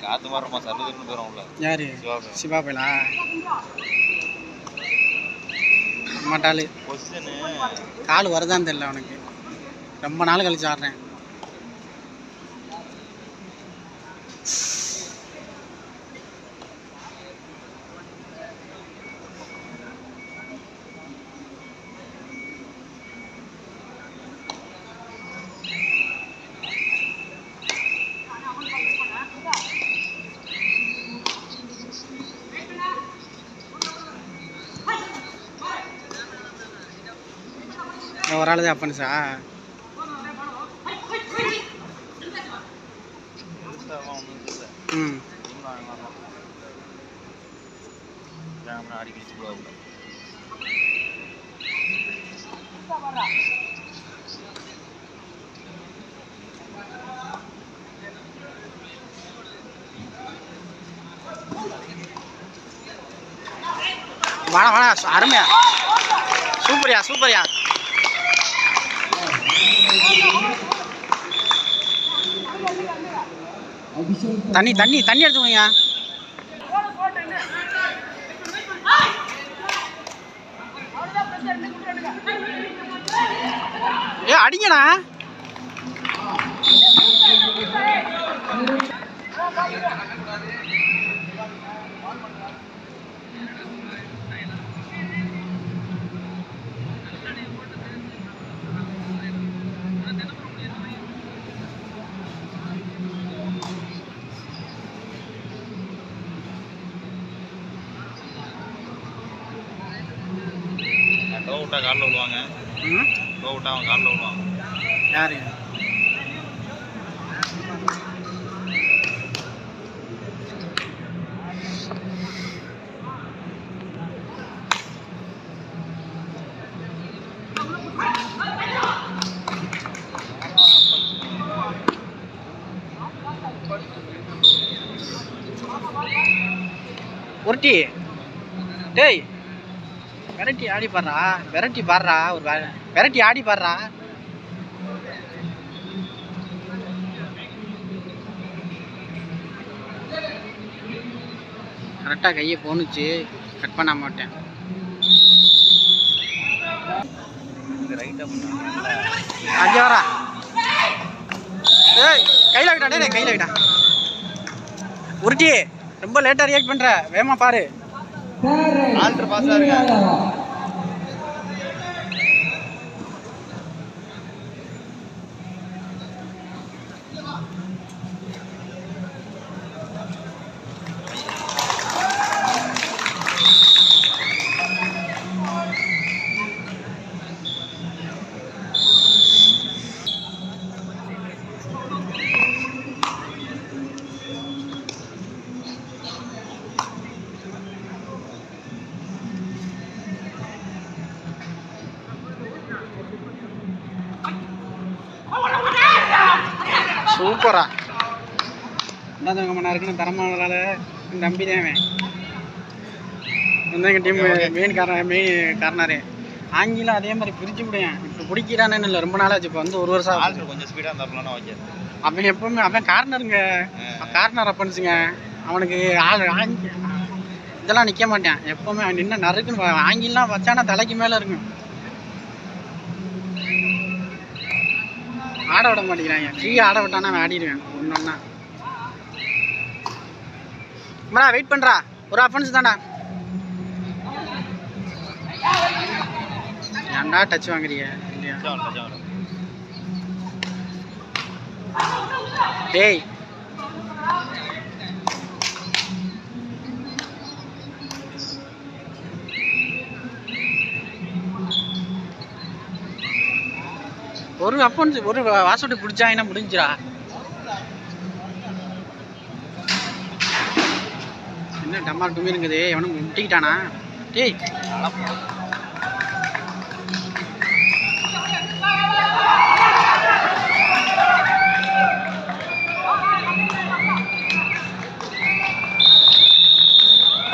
காத்து மாறமா சர்வதர்னு போறோம்ல. யாரு? சிவா பையலா? மாட்டாளு. பொசிஷன் கால் வரதான்னு தெரியல அவனுக்கு. ரொம்ப நாள் கழிச்சு ஆடுறேன். ஒரு ஆள் தான் அப்பன்ஸா? ம் வாடா வாடா, அருமையா, சூப்பரியா சூப்பரியா. தண்ணி தண்ணி தண்ணி எடுத்துக்கோங்க. ஏ அடிங்கண்ணா. விட்டா காலில் விழுவாங்க. விட்டா அவன் காலில் விழுவாங்க. யாரு? ஒருட்டி டேய் வெரைட்டி ஆடி பாடுறா, வெரைட்டி பாடுறா, ஒரு வெரைட்டி ஆடி பாடுறா. கரெக்டாக கையை போணுச்சு, கட் பண்ண மாட்டேன். அங்கே வரா. ஏய் கையில் விட்டா, டே கையில் விட்டா. உருட்டி ரொம்ப லேட்டாக ரியாக்ட் பண்ணுற, வேகமாக பாரு. ஆல்ட்ரு பாஸாக இருக்கா? சூப்பரா என்ன மணி இருக்குன்னு தரமானால நம்பி தான் எங்கள் டீம் மெயின் காரணரே ஆங்கிலம் அதே மாதிரி பிரிச்சு விடுவேன். இப்போ பிடிக்கிறானு இல்லை, ரொம்ப நாளாச்சு. இப்போ வந்து 1 வருஷம் ஆல்ட்ரு கொஞ்சம் ஸ்பீடாக தரலாம் ஓகே. அவன் எப்பவுமே அவன் கார்னருங்க, கார்னர் அப்பன்ஸுங்க. அவனுக்கு இதெல்லாம் நிற்க மாட்டேன் எப்பவுமே. அவன் நின்று நறுக்குன்னு ஆங்கிலாம் வச்சானா தலைக்கு மேலே இருக்கும். ஆட விட மாட்டேங்கிறாங்க. ஃப்ரீயாக ஆட விட்டானா அவன் ஆடிடுவேன் ஒன்று ஒன்றா. அம்மா வெயிட் பண்ணுறா, ஒரு அஃபென்ஸ் தான்டா. ஏன்டா டச் வாங்குறீங்க இல்லையா? டேய் ஒரு அஃபென்ஸ் ஒரு வாசோட்டு பிடிச்சாங்கன்னா முடிஞ்சிடா. என்ன டமால் டுமி இருக்குது, எவனும் முட்டிக்கிட்டானா? டேய்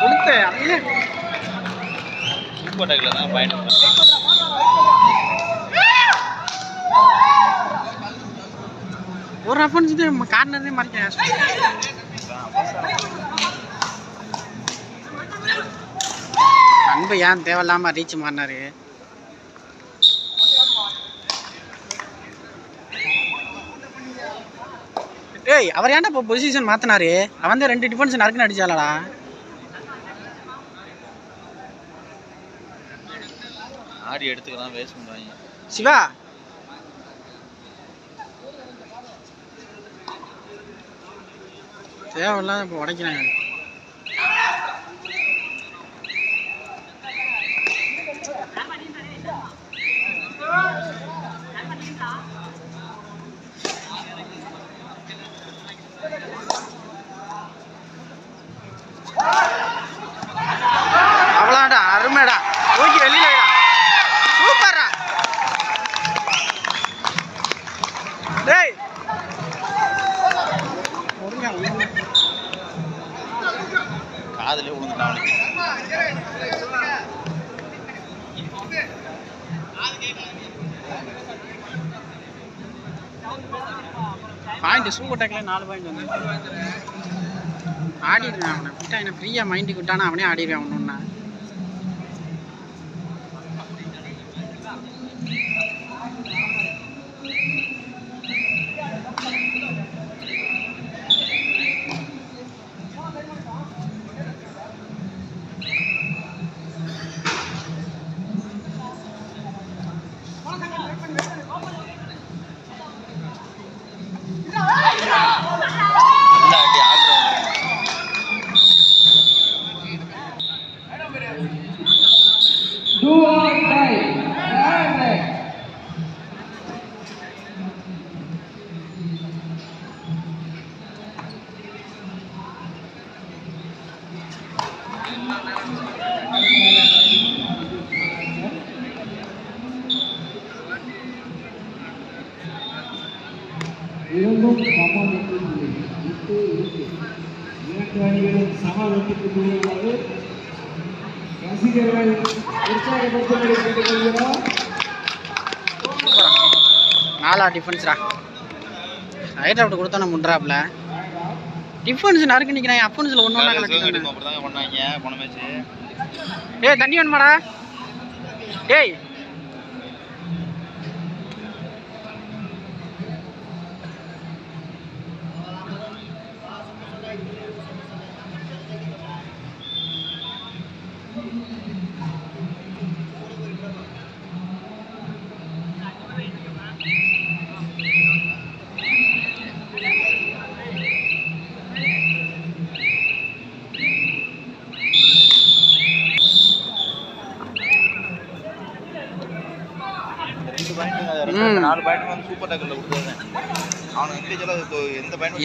கொடுத்த சூப்பர் டேக்கில் தான் பாயிண்ட். ஒரு அஃபென்ஸ் கார்னரே மறைக்க அன்பு ஏன் தேவையில்லாம ரீச் மாறினாரு. ஏய் அவர் ஏன்டா இப்போ பொசிஷன் மாத்தினாரு? அவன் தான் 2 டிஃபென்ஸ் நறுக்குன்னு அடிச்சாலடா. ஆடி எடுத்துக்கலாம் வேஸ்ட் பண்ணுவாங்க. சிவா தேவையில்லாத இப்போ உடைக்கிறாங்க. அவ்வளோடா அருமைடா. ஓகே வெளியில சூப்பர்ரா. டேய் காதலே விழுந்துட்டான். பாயிண்ட் சூப்பர் டேக்கில் 4 பாயிண்ட் வந்து ஆடிடுவேன். அவனை விட்டா என்ன ஃப்ரீயாக மைண்டுக்கு விட்டானா அவனே ஆடிடுவேன். ஒன்றுன்னா நாலா டிஃபென்ஸ்ரா. ரைட் அவுட் கொடுத்தா நம்ம முன்றாப்ல டிஃபென்ஸ் நறுக்கு நிற்கிறேன். அஃபென்ஸில் ஒன்று பண்ணாங்க போன மேட்ச். ஏய் தண்ணி வேணுமாடா? டேய்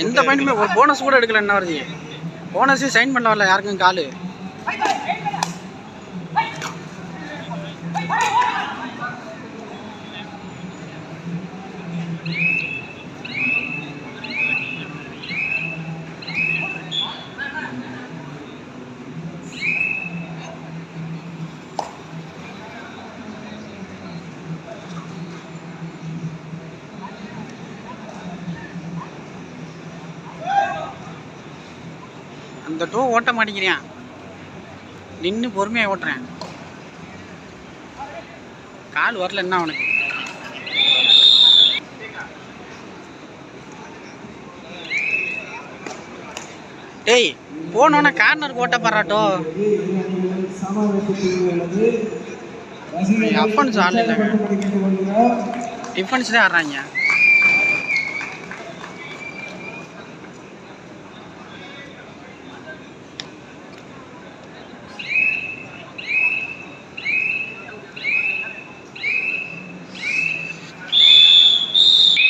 எந்த பாயிண்ட்டுமே ஒரு போனஸ் கூட எடுக்கல. என்ன வருது போனஸ் சைன் பண்ண வரல யாருக்கும் காலு. அந்த டோ ஓட்ட மாட்டேங்கிறான். நின்று பொறுமையாக ஓட்டுறேன். கால் வரல என்ன அவனுக்கு? டேய் போனோன்னா கார்னருக்கு ஓட்ட பாராட்டோ. அஃபென்ஸ் ஆள் இல்லை, டிஃபென்ஸ் தான் ஆடுறாங்க.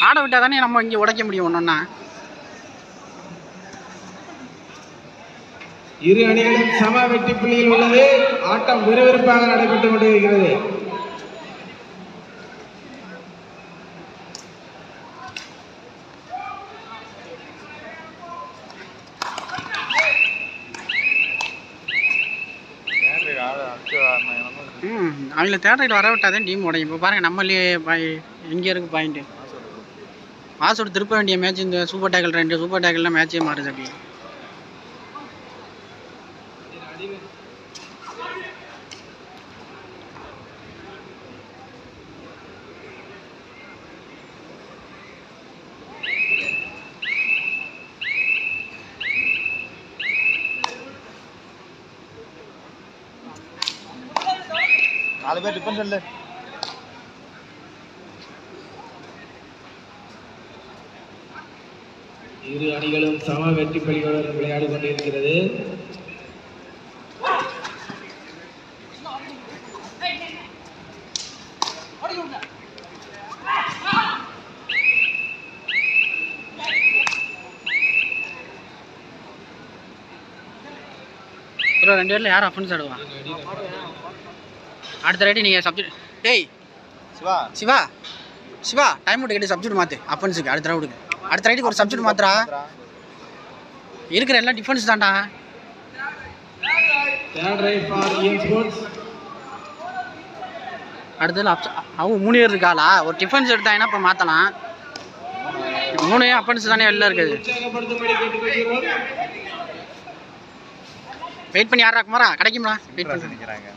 ஆட விட்டா தானே நம்ம இங்கே உடைக்க முடியும். ஒன்றுன்னா இரு அணிகளும் சம வெற்றி புள்ளியில் உள்ளது. ஆட்டம் விறுவிறுப்பாக நடைபெற்றுக் கொண்டிருக்கிறது. அவங்கள தேர்ட் ரைட் வர விட்டாதான் டீம் உடையும். இப்போ பாருங்கள் நம்மளே எங்கே இருக்குது பாயிண்ட்டு. பாஸ்வேர்டு திருப்ப வேண்டிய மேட்ச் இந்த சூப்பர் டேக்கிள் 2 சூப்பர் டேக்கிள்லாம் மேட்சே மாறுது. அப்படி நாலு பேர் டிஃபன் சொல்லு. இரு அணிகளும் சம வெற்றி புள்ளிகளுடன் விளையாடி கொண்டிருக்கிறது. ப்ரோ 2 பேரில் யார் அஃபென்ஸ் ஆடுவா? அடுத்த ரைட்டு நீங்கள் சப்ஜெக்ட். டேய் சிவா சிவா சிவா டைம் அவுட் கேட்டு சப்ஜெக்ட் மாற்று அஃபென்ஸுக்கு. அடுத்த ரவுண்டுக்கு அடுத்த ரைட்டுக்கு ஒரு சப்ஜெக்ட் மாத்திரா. இருக்கிற எல்லாம் டிஃபென்ஸ் தான்டா. அடுத்தது அவங்க 3 பேர் இருக்காளா? ஒரு டிஃபென்ஸ் எடுத்தாங்கன்னா இப்போ மாற்றலாம். 3 அஃபென்ஸ் தானே வெளில இருக்குது. வெயிட் பண்ணி யாரா குமாரா கிடைக்குமா? வெயிட் பண்ணி நிற்கிறாங்க.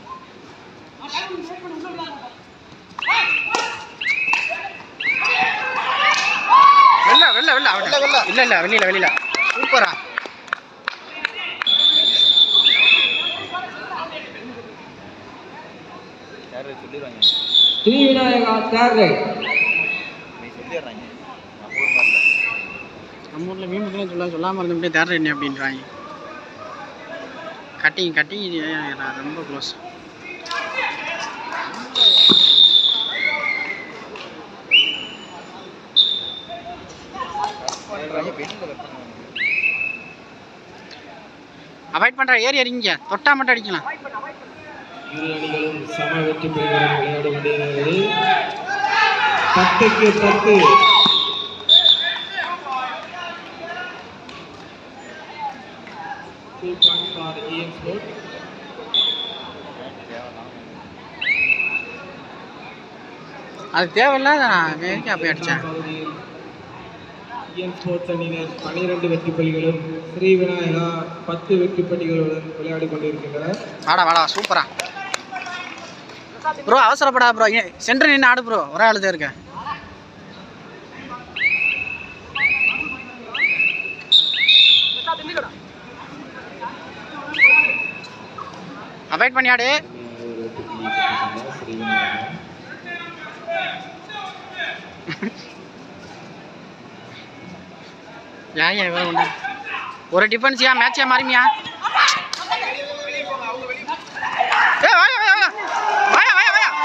வெளில வெளில வெளில இல்லை இல்லை வெளியில வெளியில சூப்பரா. யாரு சொல்லிடுவாங்க. Shri Vinayaka third right. நீ சொல்லிடுறாங்க. நம்ம ஊரில் மீன் சொல்லாமல் இருந்துட்டு தேர்ட் ரைட் அப்படின்றாங்க. கட்டிங் ரொம்ப க்ளோஸ். அவாய்ட் பண்ணுற ஏறி அறிங்க தொட்டா மட்டும் அடிக்கலாம். இரு அணிகளும் சம வெற்றி புள்ளிகளுடன் விளையாடி கொண்டிருக்கிறது. 10க்கு 10. அது தேவையில்லாத அமெரிக்கா போய் அடித்தேன். ஸ்போர்ட்ஸ் அணியினர் 12 வெற்றி புள்ளிகளும் ஸ்ரீ விநாயகா 10 வெற்றி புள்ளிகளுடன் விளையாடி கொண்டிருக்கின்றனர். வாடா சூப்பரா ப்ரோ. அவசரப்படா ப்ரோ. சென்டர் நின்று ஆடு ப்ரோ. ஒரே ஆளுதே இருக்க. அவாய்ட் பண்ணி ஆடு. ஒரு டிஃபென்ஸியா மேட்சியா மாறிமியா?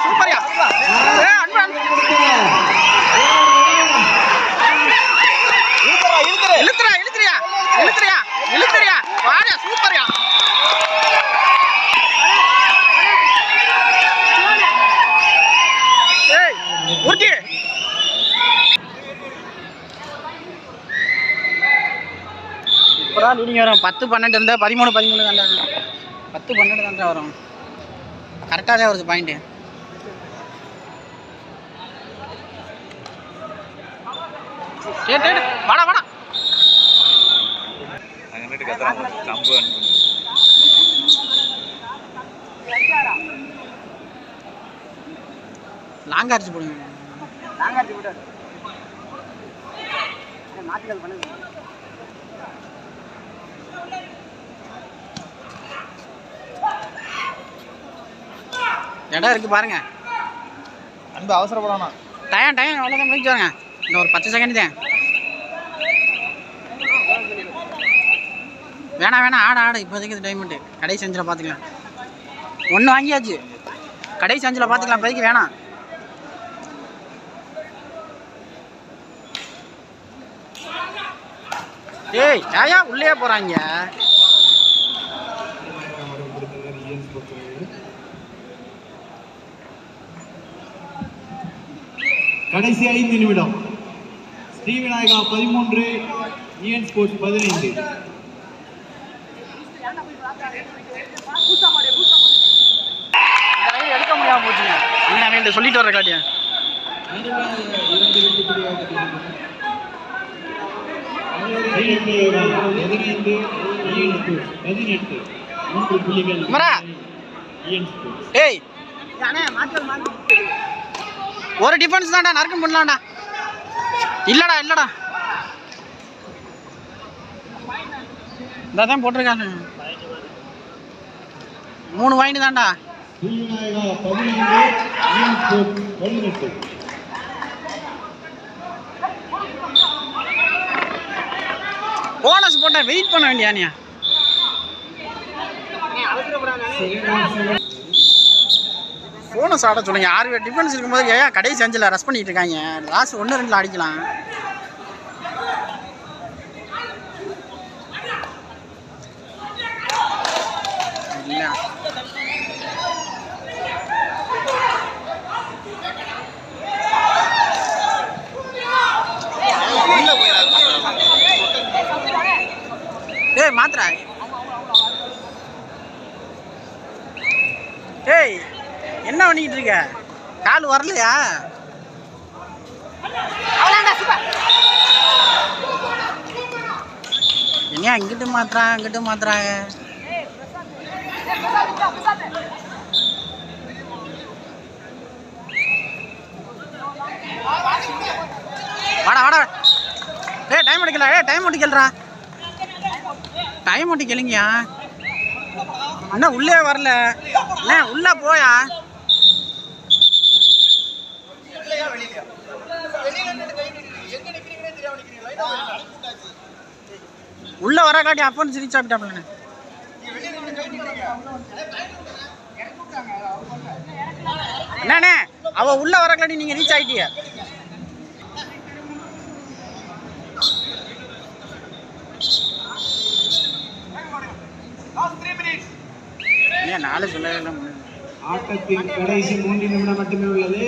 சூப்பர்யா. இழுத்துறியா வாடா சூப்பர்யா. உருட்டி இப்போதான் லீடிங் வரும். 10-12 இருந்தால் 13-13 தாண்டா. 10-12 தாண்டா வரும். கரெக்டாக தான் வருது பாயிண்ட்டு. வாடா லாங் அடிச்சு போடுங்க. மாற்றிகள் பண்ணுங்க. இடம் இருக்கு பாருங்க. அன்பு அவசரப்படானா. டைம் அவ்வளோதான் முடிச்சு வாங்க. இன்னும் ஒரு 10 செகண்ட் தான். வேணாம் ஆடு இப்போதைக்கு டைமண்ட்டு கடைசி 5ல் பார்த்துக்கலாம். 1 வாங்கியாச்சு. கடைசி 5ல் பார்த்துக்கலாம். இப்போதைக்கு வேணாம். ஏய் யாயா உள்ளே போகிறாங்க. கடைசி 5 நிமிடம். ஸ்ரீ விநாயகா 13, இஎன் ஸ்போர்ட்ஸ் 15. 12 சொல்லிட்டு வர காட்டியா. ஏய் ஒரு டிஃபென்ஸ் தான்டா, நறுக்கம் பண்ணலாம்டா. இல்லடா இல்லடா இதான் போட்டிருக்காங்க. 3 பாயிண்ட் தான்டா. போனஸ் போட்டா வெயிட் பண்ண வேண்டியானியா. போனஸ் ஆட சொல்லுங்க. 6 டிஃபென்ஸ் இருக்கும்போது ஏன் கடைசி 5ல் ரஷ் பண்ணிட்டு இருக்காங்க. லாஸ்ட் 1-2 அடிக்கலாம். இல்ல ஏய் மாத்ரா. ஏய் என்ன பண்ணிக்கிட்டு இருக்க? கால் வரலையா? என்ன இங்கிட்டு மாத்திரா இங்கிட்டு மாத்திராங்க. வாடா வாடா. ஏய் டைம் அடிக்கல. ஏய் டைம் அடிக்கலடா. டைம் அடிக்கலைங்கயா. அண்ணா உள்ளே வரல. அண்ணா உள்ள போயா. உள்ள வர காட்டி அப்பன் சிரிச்சு சாப்பிட்டாப்ல. என்னண்ணே அவ உள்ள வர காட்டி நீங்க ரீச் ஆயிட்டீங்க. ஏன் 4 சொல்லவே. ஆட்டத்தின் கடைசி 3 நிமிடம் மட்டுமே உள்ளது.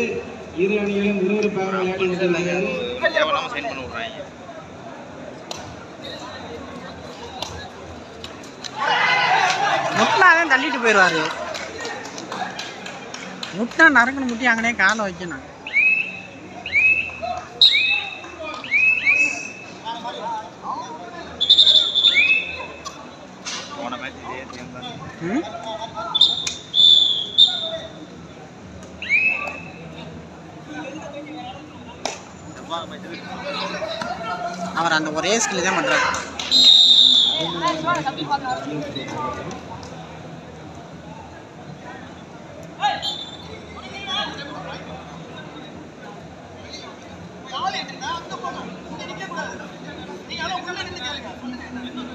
இரு அணிகளும் விறுவிறுப்பாக விளையாடி கொண்டிருக்கிறது. முட்டினாதான் தள்ளிட்டு போயிடுவாரு. முட்டா நறுக்கணும். முட்டி அங்கனே காலை வைக்கணும். அவர் அந்த ஒரே ஸ்கில் தான் பண்றாரு.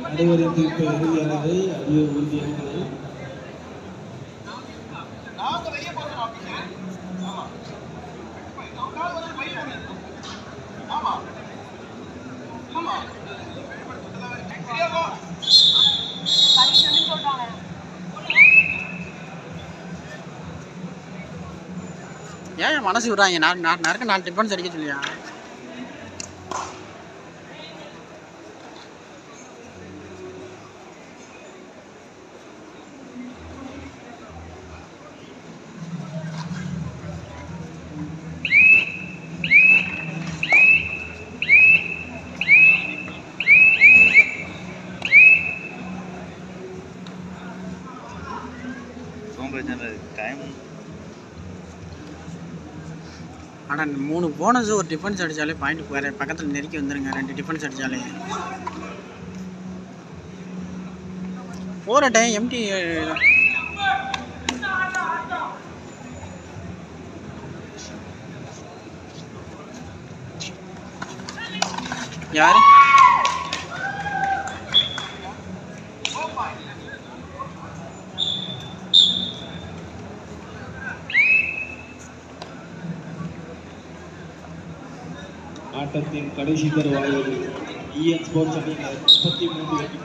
அனைவரின் தீர்ப்பு இறுதியானது. அது உறுதியானது. ஏன் மனசு விடுறாங்க? நறுக்க 4 டிஃபென்ஸ் அடிக்க சொல்லியா. ஆனால் 3 போனஸ் ஒரு டிஃபென்ஸ் அடித்தாலே பாயிண்ட் வேறு பக்கத்தில் நெருக்கி வந்துடுங்க. 2 டிஃபென்ஸ் அடித்தாலே போகிற டைம் எம்டி. யாரு ஆட்டத்தின் கடைசி தருவாயில் இஎன் ஸ்போர்ட்ஸ் அணியினர் 33 வெற்றி.